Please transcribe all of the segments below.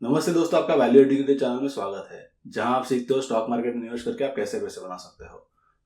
नमस्ते दोस्तों, आपका वैल्यू एडिटिंग के चैनल में स्वागत है, जहां आप सीखते हो स्टॉक मार्केट में निवेश करके आप कैसे पैसे बना सकते हो।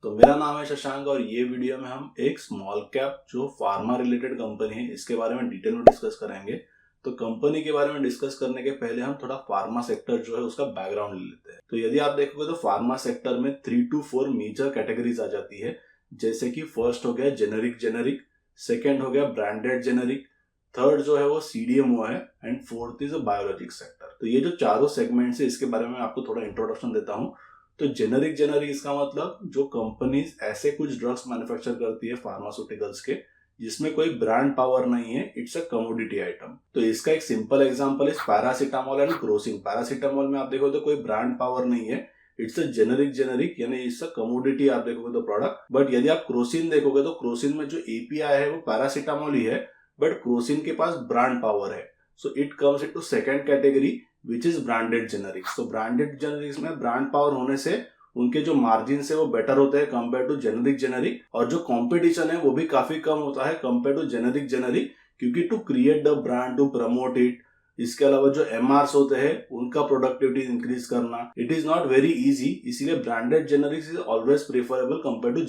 तो मेरा नाम है शशांक और ये वीडियो में हम एक स्मॉल कैप जो फार्मा रिलेटेड कंपनी है इसके बारे में डिटेल में डिस्कस करेंगे। तो कंपनी के बारे में डिस्कस करने के पहले हम थोड़ा फार्मा सेक्टर जो है उसका बैकग्राउंड ले लेते हैं। तो यदि आप देखोगे तो फार्मा सेक्टर में 3 to 4 मेजर कैटेगरीज आ जाती है, जैसे कि फर्स्ट हो गया जेनेरिक, सेकेंड हो गया ब्रांडेड जेनेरिक, थर्ड जो है वो सीडीएमओ है and fourth is biologics sector. तो ये जो चारों सेगमेंट्स है इसके बारे में आपको थोड़ा इंट्रोडक्शन देता हूँ। तो जेनेरिक इसका मतलब जो कंपनीज ऐसे कुछ ड्रग्स मैन्युफैक्चर करती है फार्मास्यूटिकल्स के जिसमें कोई ब्रांड पावर नहीं है, इट्स अ कमोडिटी आइटम। तो इसका एक सिंपल एग्जांपल है पैरासीटामोल एंड क्रोसिन। पैरासीटामोल में आप देखो तो कोई ब्रांड पावर नहीं है, इट्स अ जेनेरिक यानी इट्स अ कमोडिटी आप देखोगे तो प्रोडक्ट। बट यदि आप क्रोसिन देखोगे तो क्रोसिन में जो एपीआई है वो पैरासीटामोल ही है, बट क्रोसिन के पास ब्रांड पावर है। So it comes into second category which is branded generics. तो ब्रांडेड जेनेरिक्स में ब्रांड पावर होने से उनके जो मार्जिन है वो बेटर होते हैं कंपेयर टू जेनेरिक, और जो कंपटीशन है वो भी काफी कम होता है कंपेयर टू जेनेरिक, क्योंकि to create the brand, to promote it, इसके अलावा जो एमआरस होते हैं उनका प्रोडक्टिविटी इंक्रीज करना, it is not very easy. इसीलिए branded generics is always preferable compare to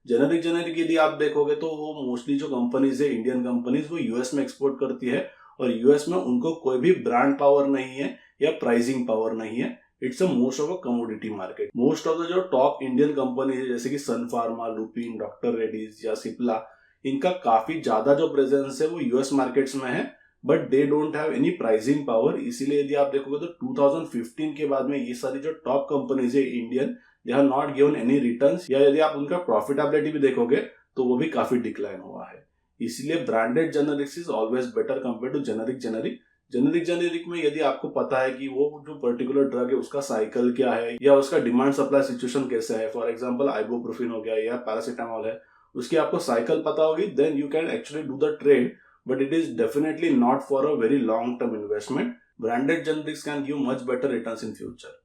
generic यदि आप देखोगे तो वो मोस्टली जो कंपनीज है, इंडियन कंपनीज, वो यूएस में एक्सपोर्ट करती है और यूएस में उनको कोई भी ब्रांड पावर नहीं है या प्राइसिंग पावर नहीं है। It's a most of a commodity market. Most of the जो टॉप इंडियन कंपनी है जैसे कि सन फार्मा, लुपिन, डॉक्टर रेड्डीज या सिप्ला, इनका काफी ज्यादा जो प्रेजेंस है वो यूएस मार्केट्स में है, but they don't have any pricing power. इसीलिए यदि आप देखोगे तो 2015 के बाद में ये सारी जो टॉप कंपनीज है Indian, they have not given any returns, या यदि आप उनका प्रॉफिटेबिलिटी भी देखोगे तो वो भी काफी डिक्लाइन हुआ है। इसलिए branded generics is always better compare to generic में यदि आपको पता है कि वो जो पर्टिकुलर ड्रग है उसका साइकिल क्या है या उसका डिमांड सप्लाई सिचुएशन कैसा है, फॉर एग्जांपल आइबुप्रोफेन हो गया या पैरासीटामोल है, उसकी आपको साइकिल पता होगी, then you can actually do the trade, but it is definitely not for a very long term investment. Branded generics can give much better returns in future.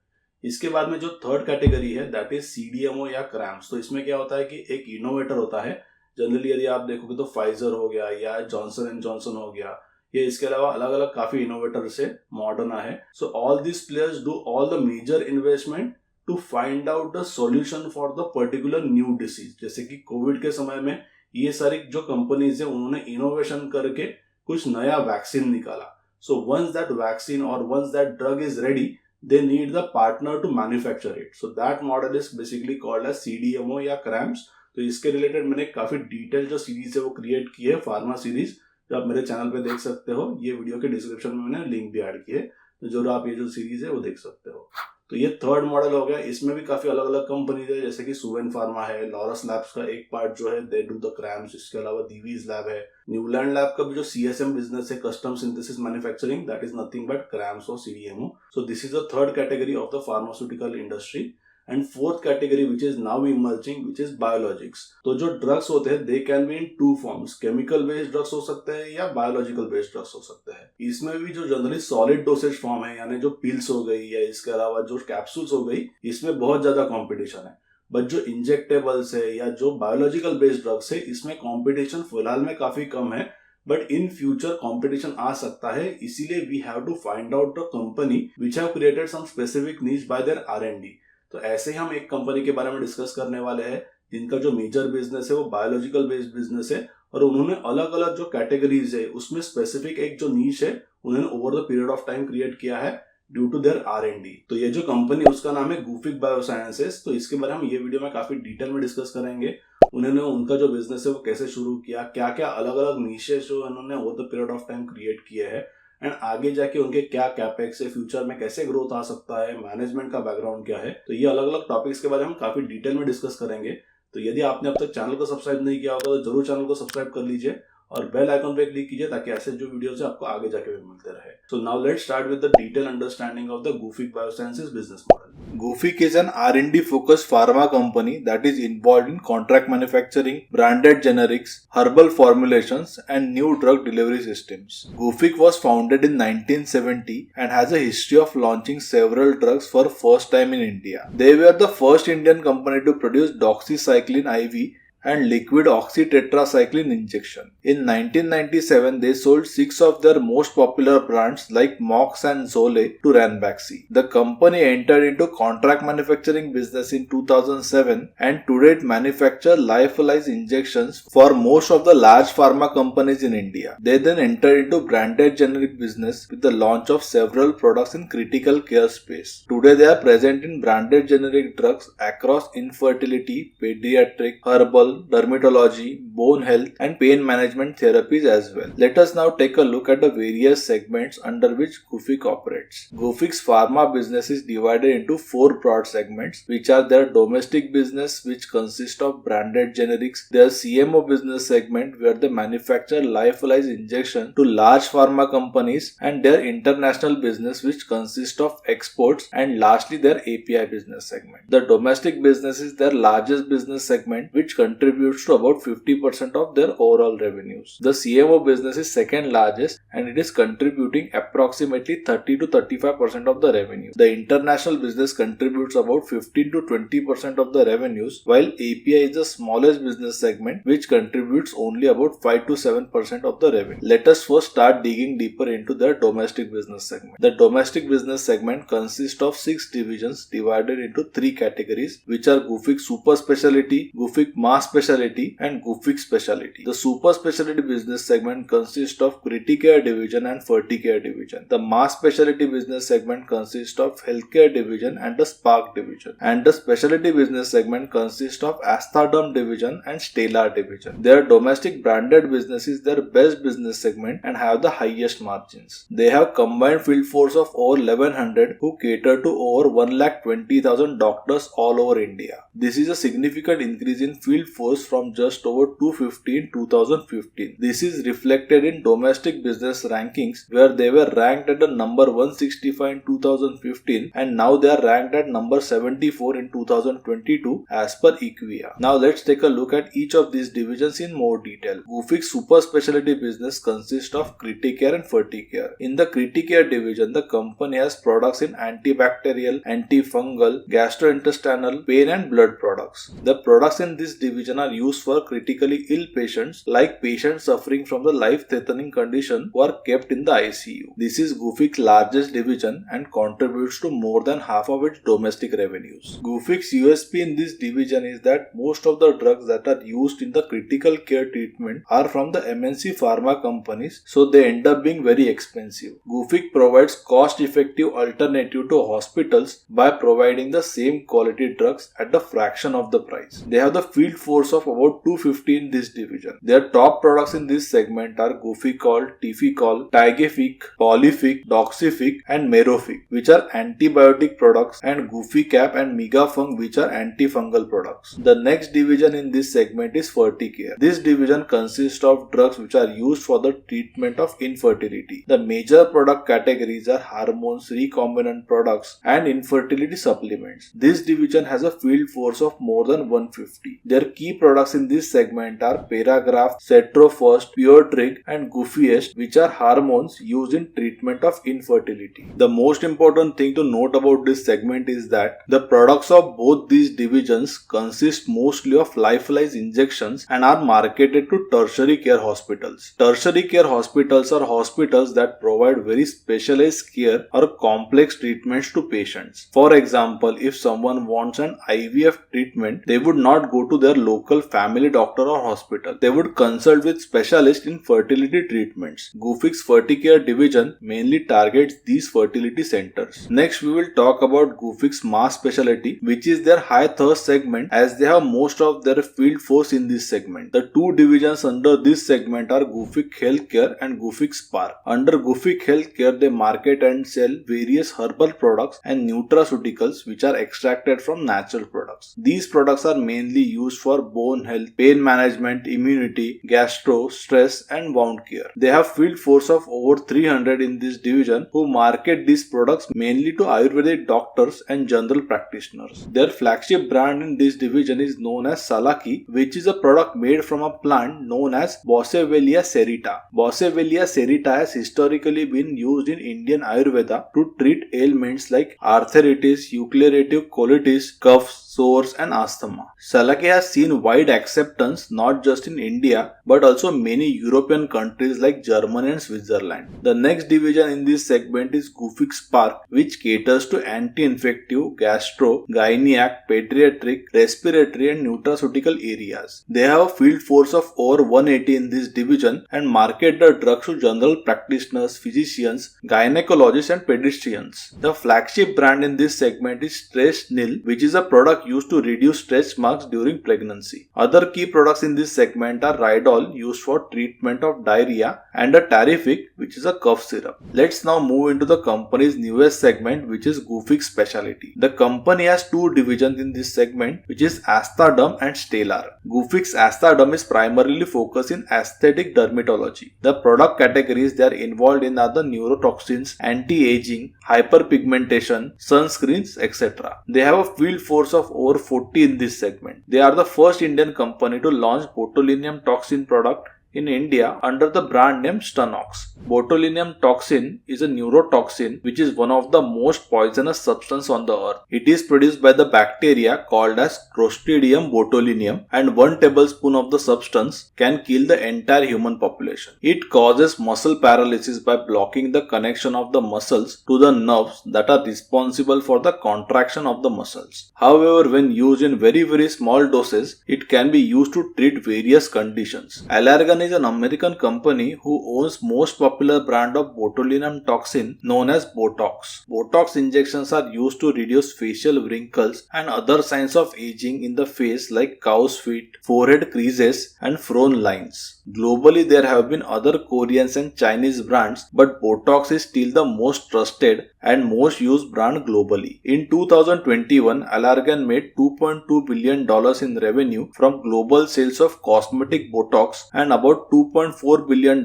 इसके बाद में जो थर्ड कैटेगरी है दैट इज सीडीएमओ या CRAMS. तो इसमें क्या होता है कि एक इनोवेटर होता है। जनरली यदि आप देखोगे तो फाइजर हो गया या जॉनसन हो गया, या इसके अलावा अलग अलग काफी इनोवेटर्स है, मॉडर्ना है। So all this players do all the major investment to find out the solution for the particular new disease. जैसे कि कोविड के समय में ये सारी जो कंपनीज है उन्होंने इनोवेशन करके कुछ नया वैक्सीन निकाला। सो वंस दैट वैक्सीन और once that drug is ready, they need the partner to manufacture it. So that model is basically called as CDMO या CRAMS। तो इसके रिलेटेड मैंने काफी डिटेल जो सीरीज है वो क्रिएट की है, फार्मा सीरीज, जो आप मेरे चैनल पे देख सकते हो। ये वीडियो के डिस्क्रिप्शन में मैंने लिंक भी ऐड की है, तो जो आप ये जो सीरीज है वो देख सकते हो। तो ये थर्ड मॉडल हो गया। इसमें भी काफी अलग अलग कंपनीज है, जैसे कि सुवेन फार्मा है, लॉरस लैब्स का एक पार्ट जो है दे डू द क्रैम्स, इसके अलावा दीवीज लैब है, न्यूलैंड लैब का भी जो सीएसएम बिजनेस है, custom synthesis manufacturing, that is nothing but CRAMS और CDMO. So this is the third category of the pharmaceutical industry. And fourth category which is now emerging which is biologics. तो जो drugs होते हैं they can be in two forms, chemical based drugs हो सकते हैं या biological based drugs हो सकते हैं। इसमें भी जो जनरली सॉलिड डोसेज फॉर्म है, यानी जो पिल्स हो गई या इसके अलावा जो कैप्सूल्स हो गई, इसमें बहुत ज्यादा कॉम्पिटिशन है। बट जो इंजेक्टेबल्स है या जो बायोलॉजिकल बेस्ड ड्रग्स है, इसमें कॉम्पिटिशन फिलहाल में काफी कम है, बट इन फ्यूचर कॉम्पिटिशन आ सकता है। इसीलिए we have to find out the company which have created some specific niche by their R&D। तो ऐसे हम एक कंपनी के बारे में डिस्कस करने वाले हैं जिनका जो मेजर बिजनेस है वो बायोलॉजिकल बेस्ड बिजनेस है, और उन्होंने अलग अलग जो कैटेगरीज है उसमें स्पेसिफिक एक जो नीश है उन्होंने over the period of time create किया है ड्यू टू देयर R&D। तो ये जो कंपनी उसका नाम है गुफिक बायोसाइंसेस। तो इसके बारे में हम ये वीडियो में काफी डिटेल में डिस्कस करेंगे। उन्होंने उनका जो बिजनेस है वो कैसे शुरू किया, क्या क्या अलग अलग नीशेस जो उन्होंने over the period of time create किए हैं, एंड आगे जाके उनके क्या कैपेक्स है, फ्यूचर में कैसे ग्रोथ आ सकता है, मैनेजमेंट का बैकग्राउंड क्या है। तो ये अलग अलग टॉपिक्स के बारे में हम काफी डिटेल में डिस्कस करेंगे। तो यदि आपने अब तक चैनल को सब्सक्राइब नहीं किया होगा तो जरूर चैनल को सब्सक्राइब कर लीजिए और बेल आइकन पे क्लिक कीजिए ताकि ऐसे जो वीडियोस है आपको आगे जाके भी मिलते रहे। So now let's start with the detail understanding of the Gufic Biosciences business model. Gufic is an R&D focused pharma company that is involved in contract manufacturing, branded generics, herbal formulations and new drug delivery systems. Gufic was founded in 1970 and has a history of launching several drugs for first time in India. They were the first Indian company to produce doxycycline IV and liquid oxytetracycline injection. In 1997, they sold 6 of their most popular brands like Mox and Zole to Ranbaxy. The company entered into contract manufacturing business in 2007 and today it manufactures lyophilized injections for most of the large pharma companies in India. They then entered into branded generic business with the launch of several products in critical care space. Today they are present in branded generic drugs across infertility, pediatric, herbal, dermatology, bone health and pain management therapies as well. Let us now take a look at the various segments under which Gufic operates. Gufic's pharma business is divided into 4 broad segments, which are their domestic business, which consists of branded generics, their CMO business segment where they manufacture lyophilized injection to large pharma companies, and their international business which consists of exports, and lastly their API business segment. The domestic business is their largest business segment which contributes to about 50% of their overall revenues. The CMO business is second largest and it is contributing approximately 30 to 35% of the revenue. The international business contributes about 15 to 20% of the revenues, while API is the smallest business segment which contributes only about 5 to 7% of the revenue. Let us first start digging deeper into their domestic business segment. The domestic business segment consists of 6 divisions divided into 3 categories, which are Gufic Super Speciality, Gufic Mass Speciality and Gufic Speciality. The Super Speciality business segment consists of Critcare division and Ferticare division. The Mass Speciality business segment consists of Healthcare division and the Spark division. And the Specialty business segment consists of Aesthaderm division and Stellar division. Their domestic branded business is their best business segment and have the highest margins. They have combined field force of over 1100 who cater to over 1,20,000 doctors all over India. This is a significant increase in field force from just over 250 in 2015. This is reflected in domestic business rankings where they were ranked at the number 165 in 2015 and now they are ranked at number 74 in 2022 as per Equia. Now let's take a look at each of these divisions in more detail. Gufic Super Specialty business consists of Critcare and Ferticare. In the Critcare division, the company has products in antibacterial, antifungal, gastrointestinal, pain and blood products. The products in this division are used for critically ill patients like patients suffering from the life-threatening condition who are kept in the ICU. This is Gufic's largest division and contributes to more than half of its domestic revenues. Gufic's USP in this division is that most of the drugs that are used in the critical care treatment are from the MNC pharma companies, so they end up being very expensive. Gufic provides cost-effective alternative to hospitals by providing the same quality drugs at a fraction of the price. They have the field force of about 250 in this division. Their top products in this segment are Guficol, Tificol, Tigefic, Polyfic, Doxific and Merofic, which are antibiotic products, and Guficap and Megafung, which are antifungal products. The next division in this segment is Ferticare. This division consists of drugs which are used for the treatment of infertility. The major product categories are hormones, recombinant products and infertility supplements. This division has a field force of more than 150. Their key products in this segment are Paragraph, Cetrofirst, Puretrig and Gufiest, which are hormones used in treatment of infertility. The most important thing to note about this segment is that the products of both these divisions consist mostly of lyophilized injections and are marketed to tertiary care hospitals. Tertiary care hospitals are hospitals that provide very specialized care or complex treatments to patients. For example, if someone wants an IVF treatment, they would not go to their local family doctor or hospital. They would consult with specialists in fertility treatments. Gufic's Ferticare division mainly targets these fertility centers. Next, we will talk about Gufic's Mass Specialty, which is their high thirst segment as they have most of their field force in this segment. The two divisions under this segment are Gufic Healthcare and Gufic Spark. Under Gufic Healthcare, they market and sell various herbal products and nutraceuticals which are extracted from natural products. These products are mainly used for bone health, pain management, immunity, gastro, stress and wound care. They have field force of over 300 in this division who market these products mainly to Ayurvedic doctors and general practitioners. Their flagship brand in this division is known as Salaki, which is a product made from a plant known as Boswellia serrata. Boswellia serrata has historically been used in Indian Ayurveda to treat ailments like arthritis, ulcerative colitis, coughs, sores and asthma. Salaki has seen seen wide acceptance not just in India but also many European countries like Germany and Switzerland. The next division in this segment is Gufic Spark, which caters to anti-infective, gastro, gynec, pediatric, respiratory and nutraceutical areas. They have a field force of over 180 in this division and market the drugs to general practitioners, physicians, gynecologists and pediatricians. The flagship brand in this segment is Stress Nil, which is a product used to reduce stretch marks during pregnancy. Other key products in this segment are Rydol, used for treatment of diarrhea, and a Tarific, which is a cough syrup. Let's now move into the company's newest segment, which is Gufic Speciality. The company has two divisions in this segment, which is Aesthaderm and Stellar. Gufic's Aesthaderm is primarily focused in aesthetic dermatology. The product categories they are involved in are the neurotoxins, anti-aging, hyperpigmentation, sunscreens, etc. They have a field force of over 40 in this segment. They are the first Indian company to launch botulinum toxin product in India under the brand name Stunox. Botulinum toxin is a neurotoxin which is one of the most poisonous substances on the earth. It is produced by the bacteria called as Clostridium botulinum, and 1 tablespoon of the substance can kill the entire human population. It causes muscle paralysis by blocking the connection of the muscles to the nerves that are responsible for the contraction of the muscles. However, when used in very small doses, it can be used to treat various conditions. Allergan is an American company who owns most popular brand of botulinum toxin known as Botox. Botox injections are used to reduce facial wrinkles and other signs of aging in the face like cow's feet, forehead creases and frown lines. Globally, there have been other Korean and Chinese brands, but Botox is still the most trusted and most used brand globally. In 2021, Allergan made $2.2 billion in revenue from global sales of cosmetic Botox and about $2.4 billion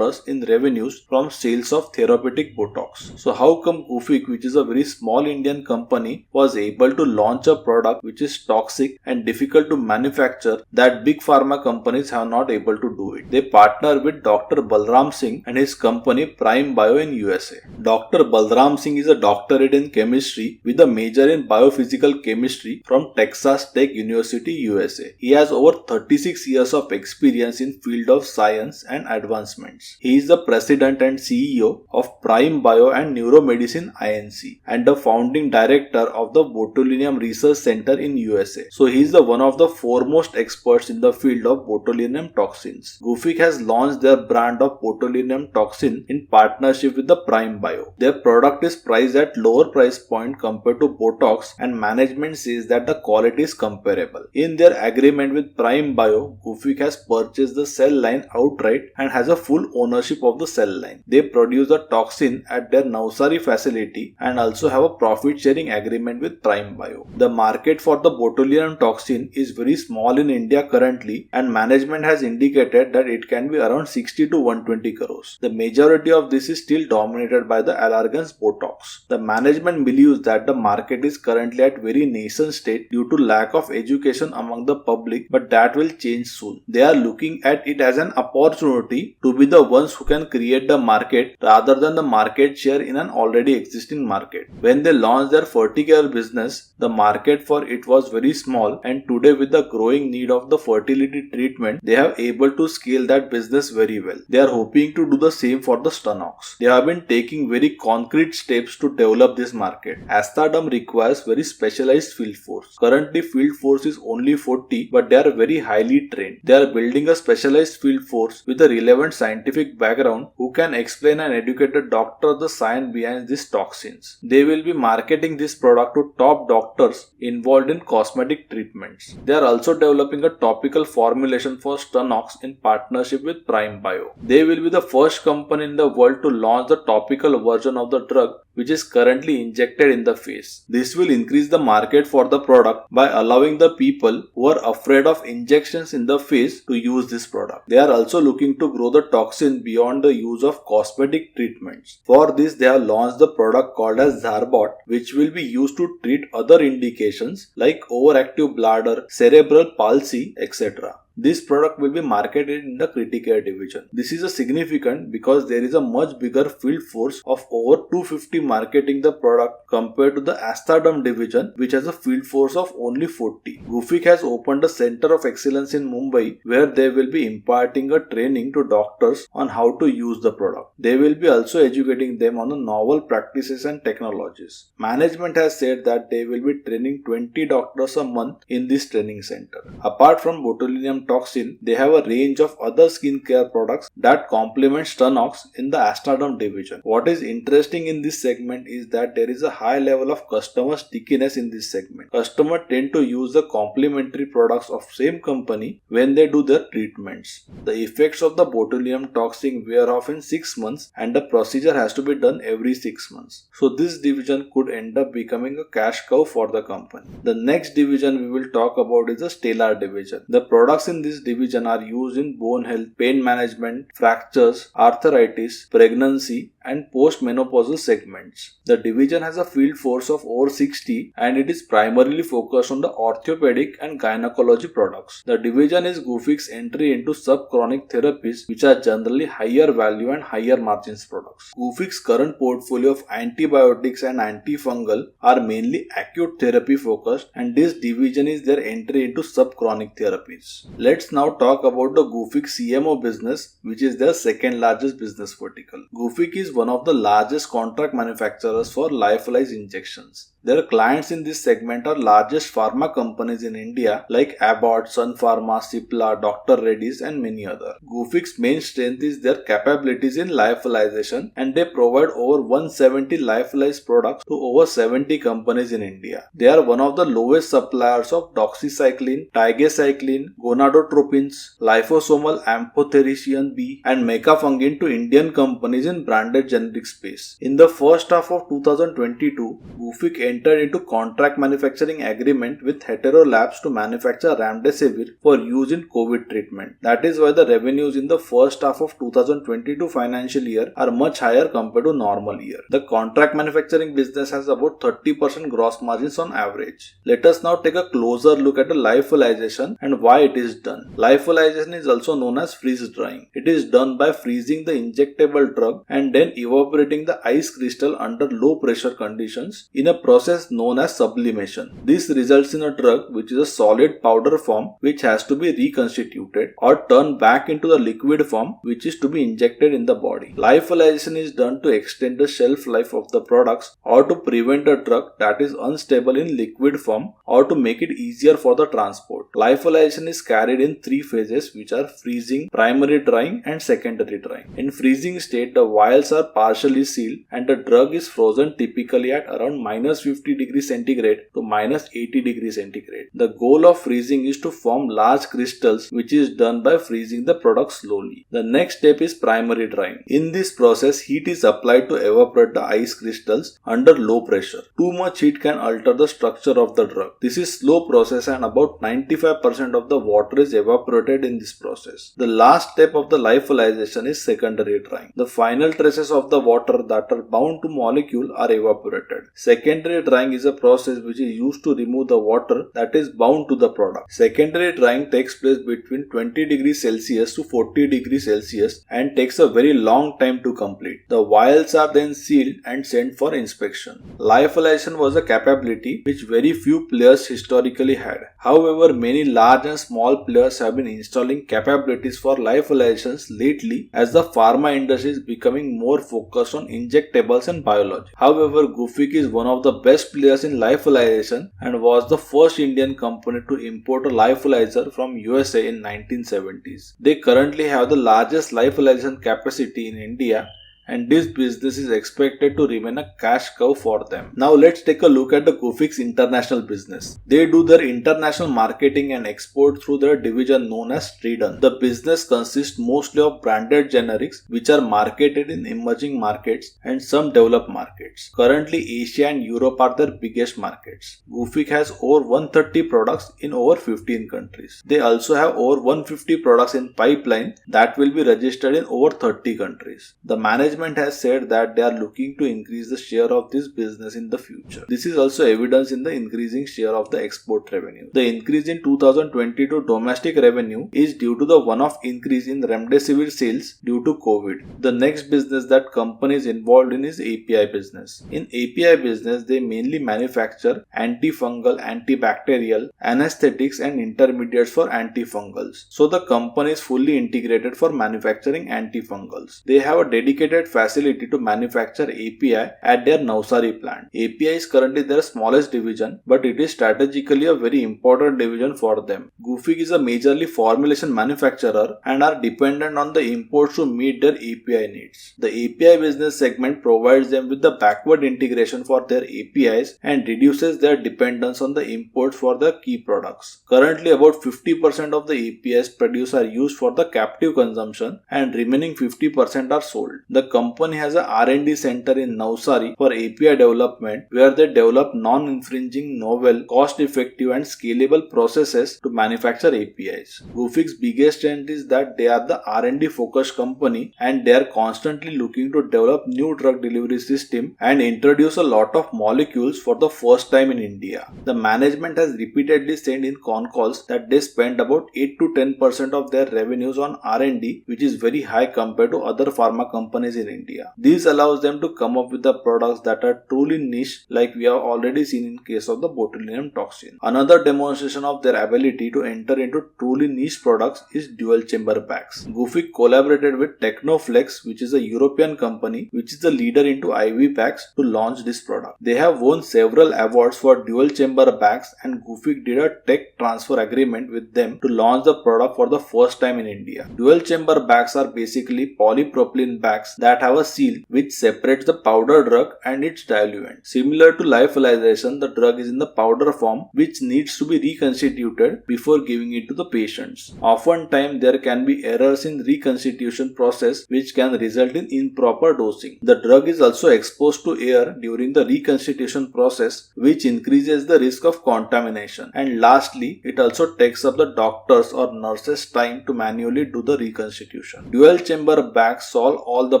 in revenues from sales of therapeutic Botox. So how come Gufic, which is a very small Indian company, was able to launch a product which is toxic and difficult to manufacture that big pharma companies have not able to do it? They partner with Dr. Balram Singh and his company Prime Bio in USA. Dr. Balram Singh is a doctorate in chemistry with a major in biophysical chemistry from Texas Tech University, USA. He has over 36 years of experience in field of science and advancements. He is the president and CEO of Prime Bio and Neuromedicine Inc. and the founding director of the Botulinum Research Center in USA. So he is the one of the foremost experts in the field of botulinum toxins. Gufic has launched their brand of botulinum toxin in partnership with the Prime Bio. Their product is priced at lower price point compared to Botox, and management says that the quality is comparable. In their agreement with Prime Bio, Gufic has purchased the cell line outright and has a full ownership of the cell line. They produce the toxin at their Navsari facility and also have a profit sharing agreement with Prime Bio. The market for the botulinum toxin is very small in India currently, and management has indicated that it can be around 60 to 120 crores. The majority of this is still dominated by the Allergan's Botox. The management believes that the market is currently at very nascent state due to lack of education among the public, but that will change soon. They are looking at it as an opportunity to be the ones who can create the market rather than the market share in an already existing market. When they launched their Ferticare business, the market for it was very small, and today with the growing need of the fertility treatment, they have able to scale that business very well. They are hoping to do the same for the Stunox. They have been taking very concrete steps to develop this market. Aesthaderm requires very specialized field force. Currently field force is only 40, but they are very highly trained. They are building a specialized field force with a relevant scientific background who can explain and educate the doctor the science behind these toxins. They will be marketing this product to top doctors involved in cosmetic treatments. They are also developing a topical formulation for Stunox in partnership with Prime Bio. They will be the first company in the world to launch the topical version of the drug which is currently injected in the face. This will increase the market for the product by allowing the people who are afraid of injections in the face to use this product. They are also looking to grow the toxin beyond the use of cosmetic treatments. For this, they have launched the product called as Zarbot, which will be used to treat other indications like overactive bladder, cerebral palsy, etc. This product will be marketed in the Critcare division. This is a significant because there is a much bigger field force of over 250 marketing the product compared to the Aesthaderm division, which has a field force of only 40. Gufic has opened a center of excellence in Mumbai where they will be imparting a training to doctors on how to use the product. They will be also educating them on the novel practices and technologies. Management has said that they will be training 20 doctors a month in this training center. Apart from botulinum toxin, they have a range of other skincare products that complement Stunox in the Aesthaderm division. What is interesting in this segment is that there is a high level of customer stickiness in this segment. Customers tend to use the complementary products of same company when they do their treatments. The effects of the botulinum toxin wear off in 6 months and the procedure has to be done every 6 months. So this division could end up becoming a cash cow for the company. The next division we will talk about is the Stellar division. The products in this division are used in bone health, pain management, fractures, arthritis, pregnancy and postmenopausal segments. The division has a field force of over 60 and it is primarily focused on the orthopedic and gynecology products. The division is Gufic's entry into subchronic therapies which are generally higher value and higher margins products. Gufic's current portfolio of antibiotics and antifungal are mainly acute therapy focused and this division is their entry into subchronic therapies. Let's now talk about the Gufic CMO business, which is their second largest business vertical. Gufic is one of the largest contract manufacturers for lyophilized injections. Their clients in this segment are largest pharma companies in India like Abbott, Sun Pharma, Cipla, Dr. Reddy's and many others. Gufic's main strength is their capabilities in lyophilization and they provide over 170 lyophilized products to over 70 companies in India. They are one of the lowest suppliers of doxycycline, tigecycline, gonadotropins, liposomal amphotericin B and mecafungin to Indian companies in branded generic space. In the first half of 2022, Gufic entered into contract manufacturing agreement with Hetero Labs to manufacture Remdesivir for use in COVID treatment. That is why the revenues in the first half of 2022 financial year are much higher compared to normal year. The contract manufacturing business has about 30% gross margins on average. Let us now take a closer look at the lyophilization and why it is done. Lyophilization is also known as freeze drying. It is done by freezing the injectable drug and then evaporating the ice crystal under low pressure conditions in a process known as sublimation. This results in a drug which is a solid powder form which has to be reconstituted or turned back into the liquid form which is to be injected in the body. Lyophilization is done to extend the shelf life of the products or to prevent a drug that is unstable in liquid form or to make it easier for the transport. Lyophilization is carried in 3 phases which are freezing, primary drying and secondary drying. In freezing state, the vials are partially sealed and the drug is frozen typically at around -50 degrees centigrade to -80 degrees centigrade. The goal of freezing is to form large crystals which is done by freezing the product slowly. The next step is primary drying. In this process, heat is applied to evaporate the ice crystals under low pressure. Too much heat can alter the structure of the drug. This is slow process and about 95% of the water is evaporated in this process. The last step of the lyophilization is secondary drying. The final traces of the water that are bound to molecule are evaporated. Secondary drying is a process which is used to remove the water that is bound to the product. Secondary drying takes place between 20 degrees Celsius to 40 degrees Celsius and takes a very long time to complete. The vials are then sealed and sent for inspection. Lyophilization was a capability which very few players historically had. However, many large and small players have been installing capabilities for lyophilizations lately as the pharma industry is becoming more focused on injectables and biologics. However, Gufic is one of the best players in lyophilization and was the first Indian company to import a lyophilizer from USA in 1970s. They currently have the largest lyophilization capacity in India and this business is expected to remain a cash cow for them. Now let's take a look at the Gufic's international business. They do their international marketing and export through their division known as Stridon. The business consists mostly of branded generics which are marketed in emerging markets and some developed markets. Currently, Asia and Europe are their biggest markets. Gufic has over 130 products in over 15 countries. They also have over 150 products in pipeline that will be registered in over 30 countries. The management management has said that they are looking to increase the share of this business in the future. This is also evidenced in the increasing share of the export revenue. The increase in 2022 domestic revenue is due to the one-off increase in remdesivir sales due to COVID. The next business that company is involved in is API business. In API business, they mainly manufacture antifungal, antibacterial, anesthetics and intermediates for antifungals. So the company is fully integrated for manufacturing antifungals. They have a dedicated facility to manufacture API at their Navsari plant. API is currently their smallest division, but it is strategically a very important division for them. Gufic is a majorly formulation manufacturer and are dependent on the imports to meet their API needs. The API business segment provides them with the backward integration for their APIs and reduces their dependence on the imports for their key products. Currently, about 50% of the APIs produced are used for the captive consumption and remaining 50% are sold. The company has a R&D center in Navsari for API development where they develop non-infringing, novel, cost-effective and scalable processes to manufacture APIs. Gufic's biggest strength is that they are the R&D focused company and they are constantly looking to develop new drug delivery system and introduce a lot of molecules for the first time in India. The management has repeatedly said in con calls that they spend about 8 to 10% of their revenues on R&D, which is very high compared to other pharma companies in India. This allows them to come up with the products that are truly niche, like we have already seen in case of the botulinum toxin. Another demonstration of their ability to enter into truly niche products is dual chamber bags. Gufic collaborated with Technoflex, which is a European company which is the leader into IV bags, to launch this product. They have won several awards for dual chamber bags and Gufic did a tech transfer agreement with them to launch the product for the first time in India. Dual chamber bags are basically polypropylene bags that have a seal which separates the powder drug and its diluent. Similar to lyophilization, the drug is in the powder form which needs to be reconstituted before giving it to the patients. Oftentimes there can be errors in reconstitution process which can result in improper dosing. The drug is also exposed to air during the reconstitution process which increases the risk of contamination. And lastly, it also takes up the doctors or nurses' time to manually do the reconstitution. Dual chamber bags solve all the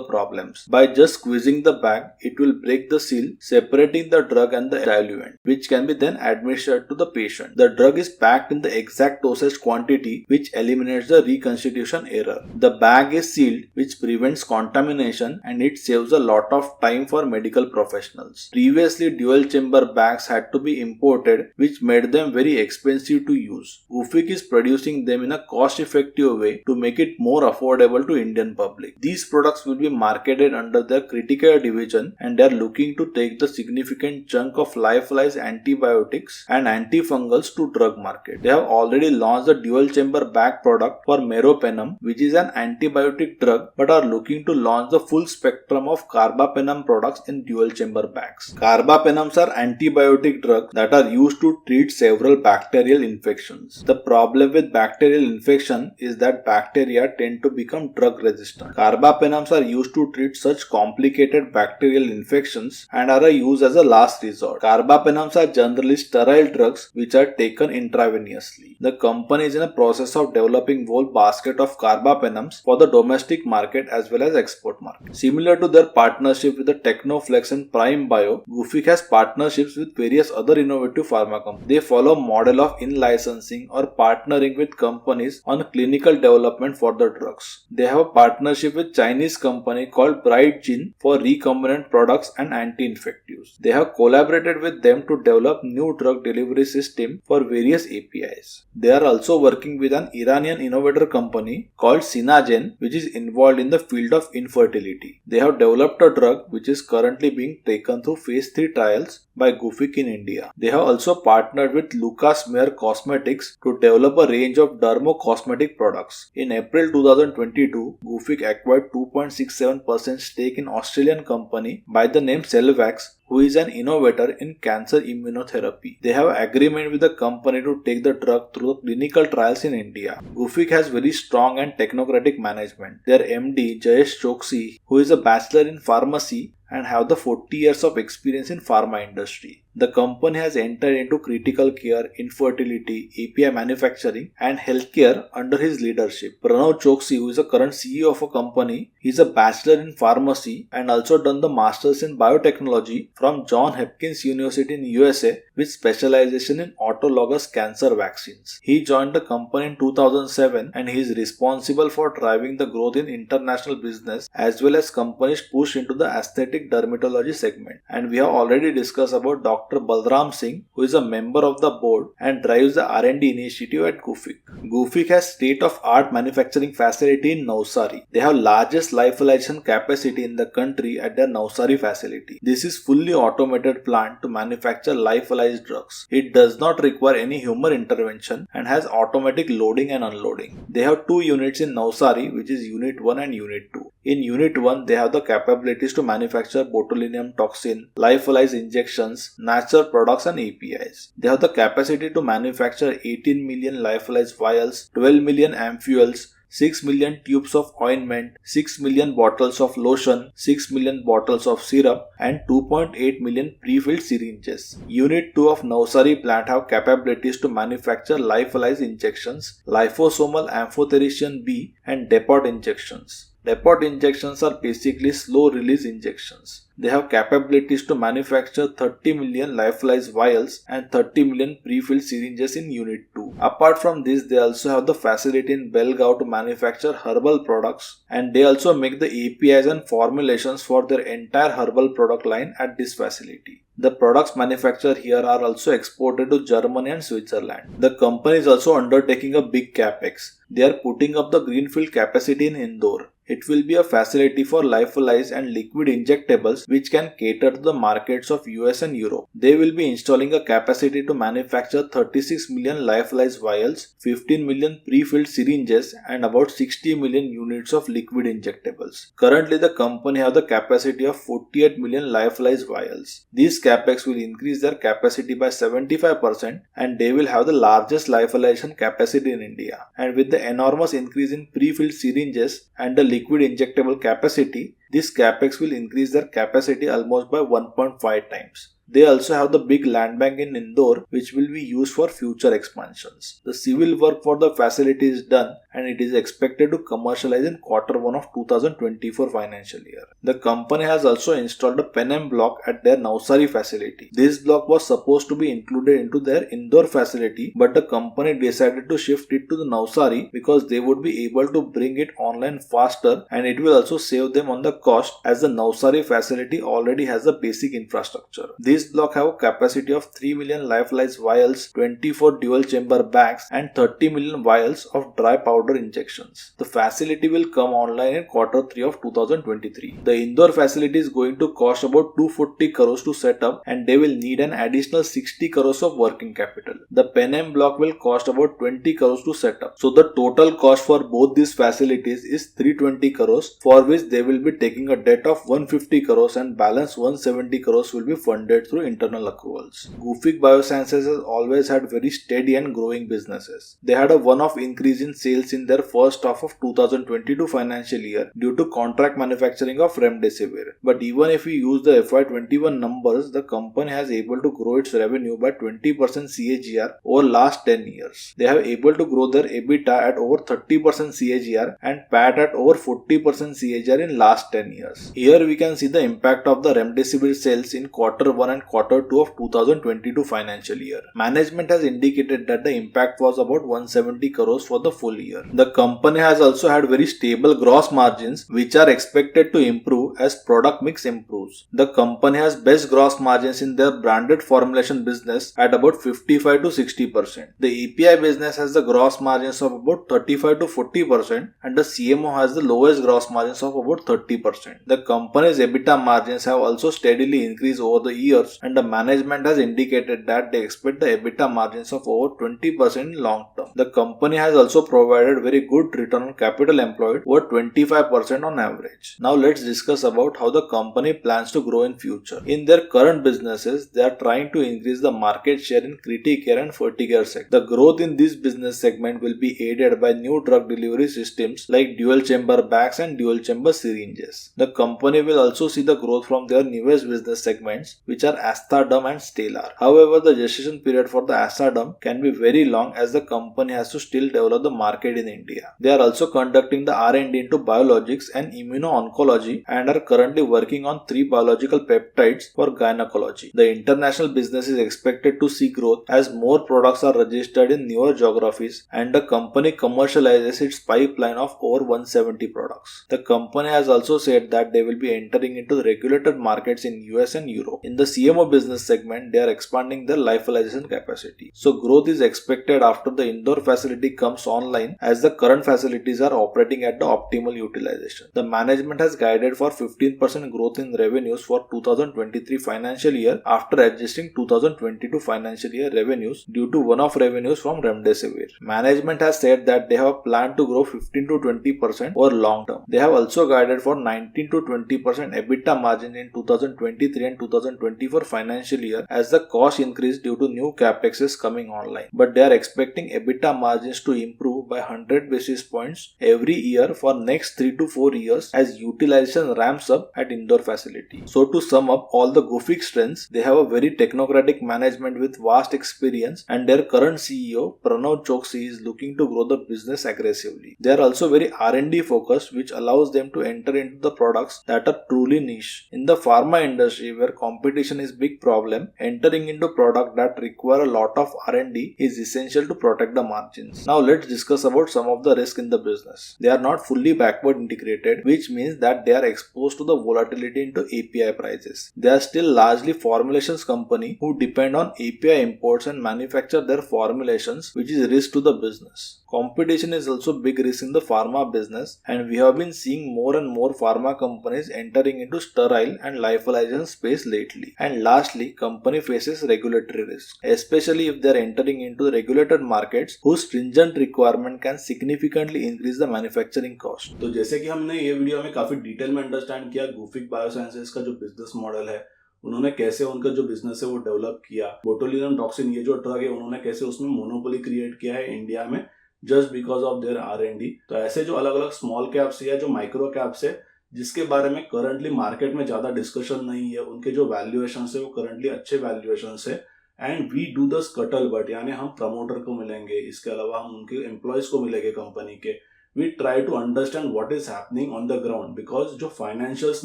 problems. By just squeezing the bag, it will break the seal, separating the drug and the diluent, which can be then administered to the patient. The drug is packed in the exact dosage quantity which eliminates the reconstitution error. The bag is sealed, which prevents contamination and it saves a lot of time for medical professionals. Previously, dual chamber bags had to be imported, which made them very expensive to use. Gufic is producing them in a cost-effective way to make it more affordable to Indian public. These products will be marketed under their Critcare division and they are looking to take the significant chunk of lyophilized antibiotics and antifungals to drug market. They have already launched the dual chamber bag product for meropenem, which is an antibiotic drug, but are looking to launch the full spectrum of carbapenem products in dual chamber bags. Carbapenems are antibiotic drugs that are used to treat several bacterial infections. The problem with bacterial infection is that bacteria tend to become drug resistant. Carbapenems are used to treat such complicated bacterial infections and are used as a last resort. Carbapenems are generally sterile drugs which are taken intravenously. The company is in a process of developing whole basket of carbapenems for the domestic market as well as export market. Similar to their partnership with the Technoflex and Prime Bio, Gufic has partnerships with various other innovative pharma companies. They follow a model of in-licensing or partnering with companies on clinical development for the drugs. They have a partnership with Chinese company called Bright Gene for recombinant products and anti-infectives. They have collaborated with them to develop new drug delivery system for various APIs. They are also working with an Iranian innovator company called Sinagen, which is involved in the field of infertility. They have developed a drug which is currently being taken through phase 3 trials by Gufic in India. They have also partnered with Lucas Meyer Cosmetics to develop a range of dermo-cosmetic products. In April 2022, Gufic acquired 2.67% stake in Australian company by the name Cellvax, who is an innovator in cancer immunotherapy. They have an agreement with the company to take the drug through the clinical trials in India. Gufic has very strong and technocratic management. Their MD, Jayesh Choksi, who is a bachelor in pharmacy and have the 40 years of experience in pharma industry. The company has entered into critical care, infertility, API manufacturing and healthcare under his leadership. Pranav Choksi, who is the current CEO of a company, is a bachelor in pharmacy and also done the masters in biotechnology from Johns Hopkins University in USA with specialization in autologous cancer vaccines. He joined the company in 2007 and he is responsible for driving the growth in international business as well as company's push into the aesthetic dermatology segment. And we have already discussed about Dr. Balram Singh, who is a member of the board and drives the R&D initiative at Gufic. Gufic has state-of-art manufacturing facility in Navsari. They have largest lyophilization capacity in the country at their Navsari facility. This is fully automated plant to manufacture lyophilized drugs. It does not require any human intervention and has automatic loading and unloading. They have two units in Navsari, which is Unit 1 and Unit 2. In Unit 1, they have the capabilities to manufacture botulinum toxin, lyophilized injections, natural products and APIs. They have the capacity to manufacture 18 million lyophilized vials, 12 million ampoules, 6 million tubes of ointment, 6 million bottles of lotion, 6 million bottles of syrup and 2.8 million pre-filled syringes. Unit 2 of Navsari plant have capabilities to manufacture lyophilized injections, liposomal amphotericin B and depot injections. Depot injections are basically slow release injections. They have capabilities to manufacture 30 million lyophilized vials and 30 million pre-filled syringes in Unit 2. Apart from this, they also have the facility in Belgaum to manufacture herbal products and they also make the APIs and formulations for their entire herbal product line at this facility. The products manufactured here are also exported to Germany and Switzerland. The company is also undertaking a big Capex. They are putting up the greenfield capacity in Indore. It will be a facility for lyophilized and liquid injectables which can cater to the markets of US and Europe. They will be installing a capacity to manufacture 36 million lyophilized vials, 15 million pre-filled syringes and about 60 million units of liquid injectables. Currently, the company has the capacity of 48 million lyophilized vials. These Capex will increase their capacity by 75% and they will have the largest lyophilization capacity in India. And with the enormous increase in pre-filled syringes and the liquid injectable capacity, this Capex will increase their capacity almost by 1.5 times. They also have the big land bank in Indore which will be used for future expansions. The civil work for the facility is done and it is expected to commercialize in Q1 of 2024 financial year. The company has also installed a Penem block at their Navsari facility. This block was supposed to be included into their Indore facility, but the company decided to shift it to the Navsari because they would be able to bring it online faster and it will also save them on the cost as the Navsari facility already has the basic infrastructure. This block have a capacity of 3 million lyophilized vials, 24 dual chamber bags and 30 million vials of dry powder injections. The facility will come online in Q3 of 2023. The Indore facility is going to cost about 240 crores to set up and they will need an additional 60 crores of working capital. The Penem block will cost about 20 crores to set up. So the total cost for both these facilities is 320 crores, for which they will be taking a debt of 150 crores and balance 170 crores will be funded through internal accruals. Gufic Biosciences has always had very steady and growing businesses. They had a one-off increase in sales in their first half of 2022 financial year due to contract manufacturing of remdesivir. But even if we use the FY21 numbers, the company has able to grow its revenue by 20% CAGR over last 10 years. They have able to grow their EBITDA at over 30% CAGR and PAT at over 40% CAGR in last 10 years. Here we can see the impact of the remdesivir sales in Q1 and Q2 of 2022 financial year. Management has indicated that the impact was about 170 crores for the full year. The company has also had very stable gross margins which are expected to improve as product mix improves. The company has best gross margins in their branded formulation business at about 55 to 60%. The API business has the gross margins of about 35 to 40% and the CMO has the lowest gross margins of about 30%. The company's EBITDA margins have also steadily increased over the years and the management has indicated that they expect the EBITDA margins of over 20% in long term. The company has also provided recorded very good return on capital employed over 25% on average. Now let's discuss about how the company plans to grow in future. In their current businesses, they are trying to increase the market share in Critcare and Ferticare sector. The growth in this business segment will be aided by new drug delivery systems like dual chamber bags and dual chamber syringes. The company will also see the growth from their newest business segments, which are Aesthaderm and Stellar. However, the gestation period for the Aesthaderm can be very long as the company has to still develop the market in India. They are also conducting the R&D into biologics and immuno-oncology and are currently working on 3 biological peptides for gynecology. The international business is expected to see growth as more products are registered in newer geographies and the company commercializes its pipeline of over 170 products. The company has also said that they will be entering into the regulated markets in US and Europe. In the CMO business segment, they are expanding their lyophilization capacity. So growth is expected after the Indore facility comes online as the current facilities are operating at the optimal utilization. The management has guided for 15% growth in revenues for 2023 financial year after adjusting 2022 financial year revenues due to one-off revenues from Remdesivir. Management has said that they have a plan to grow 15 to 20% over long term. They have also guided for 19 to 20% EBITDA margin in 2023 and 2024 financial year as the cost increase due to new Capexes coming online. But they are expecting EBITDA margins to improve by 100 basis points every year for next 3 to 4 years as utilization ramps up at Indore facility. So to sum up all the Gufic strengths, they have a very technocratic management with vast experience and their current CEO Pranav Choksi is looking to grow the business aggressively. They are also very R&D focused, which allows them to enter into the products that are truly niche. In the pharma industry where competition is big problem, entering into products that require a lot of R&D is essential to protect the margins. Now let's discuss about some of the risk in the business. They are not fully backward integrated, which means that they are exposed to the volatility into API prices. They are still largely formulations company who depend on API imports and manufacture their formulations, which is risk to the business. Competition is also big risk in the pharma business and we have been seeing more and more pharma companies entering into sterile and lyophilization space lately. And lastly, company faces regulatory risk, especially if they are entering into the regulated markets whose stringent requirement can significantly increase the manufacturing cost. तो जैसे कि हमने ये video में काफी detail में understand किया Gufic biosciences का जो बिजनेस मॉडल है, उन्होंने कैसे उनका जो बिजनेस है वो डेवलप किया, बोटुलिनम टॉक्सिन ये जो ड्रग है उन्होंने कैसे उसमें मोनोपोली क्रिएट किया है इंडिया में just because of their R&D। तो ऐसे जो अलग अलग स्मॉल कैप्स या जो माइक्रो कैप्स है जिसके बारे में करंटली मार्केट में ज्यादा डिस्कशन नहीं है, उनके जो वैल्यूएशन है वो करंटली अच्छे वैल्यूएशन है and we do the scuttlebutt, यानी हम प्रमोटर को मिलेंगे, इसके अलावा हम उनके एम्प्लॉयज को मिलेंगे कंपनी के। We try to understand what is happening on the ground because जो फाइनेंशियल्स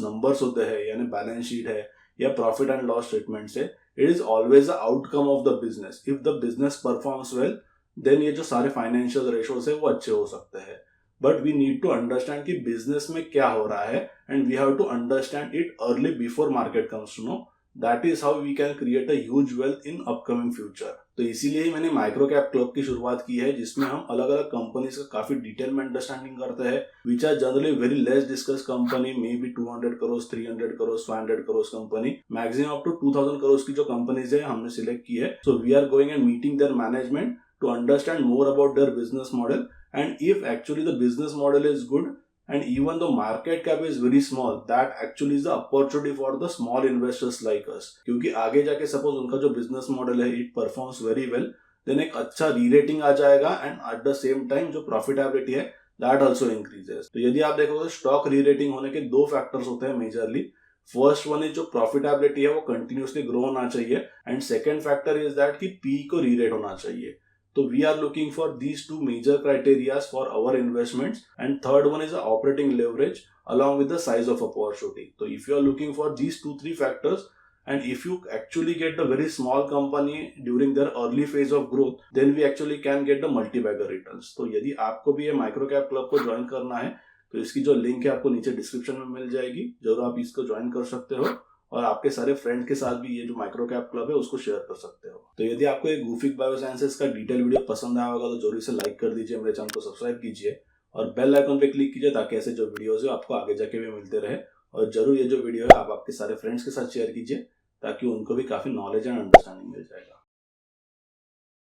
नंबर्स होते हैं यानी बैलेंस शीट है या प्रॉफिट एंड लॉस स्टेटमेंट है, it is always the outcome of the business. If the business performs well then ये जो सारे फाइनेंशियल रेशोज है वो अच्छे हो सकते हैं, but we need to understand कि बिजनेस में क्या हो रहा है and we have to understand it early before market comes to know. That is how we can create a huge wealth in upcoming future. तो इसीलिए ही मैंने माइक्रो कैप क्लब की शुरुआत की है जिसमें हम अलग अलग कंपनीज का काफी डिटेल में अंडरस्टैंडिंग करते हैं, which are generally very less discuss company, may be 200 crore 300 crore 500 crore company, maximum up to 2000 crore की जो कंपनीज है हमने सिलेक्ट की है। So we are going and meeting their management to understand more about their business model and if actually the business model is good and even though market cap is very small, that actually is the opportunity for the small investors like us, क्योंकि आगे जाके suppose उनका जो business model है it performs very well, then एक अच्छा re-rating आ जाएगा and at the same time जो profitability है that also increases। तो यदि आप देखो तो stock re-rating होने के 2 factors होते हैं मेजरली। फर्स्ट वन इज जो प्रॉफिटेबिलिटी है वो कंटिन्यूसली ग्रो होना चाहिए and second factor is that कि पी को री-रेट होना चाहिए। तो we are looking for these 2 major criteria for our investments and third one is the operating leverage along with the size of opportunity। So if you are looking for these 2-3 factors and if you actually get a very small company during their early phase of growth then we actually can get the multi-bagger returns। तो यदि आपको भी ये micro cap club को join करना है तो इसकी जो लिंक है आपको नीचे डिस्क्रिप्शन में मिल जाएगी, जरूर आप इसको ज्वाइन कर सकते हो और आपके सारे फ्रेंड के साथ भी ये जो माइक्रो कैप क्लब है उसको शेयर कर सकते हो। तो यदि आपको ये गुफिक बायोसाइंसेस का डिटेल वीडियो पसंद आया होगा तो जरूर इसे लाइक कर दीजिए, मेरे चैनल को सब्सक्राइब कीजिए और बेल आइकन पे क्लिक कीजिए ताकि ऐसे जो वीडियोस है आपको आगे जाके भी मिलते रहे। और जरूर ये जो वीडियो है आप आपके सारे फ्रेंड्स के साथ शेयर कीजिए ताकि उनको भी काफी नॉलेज एंड अंडरस्टैंडिंग मिल जाएगा।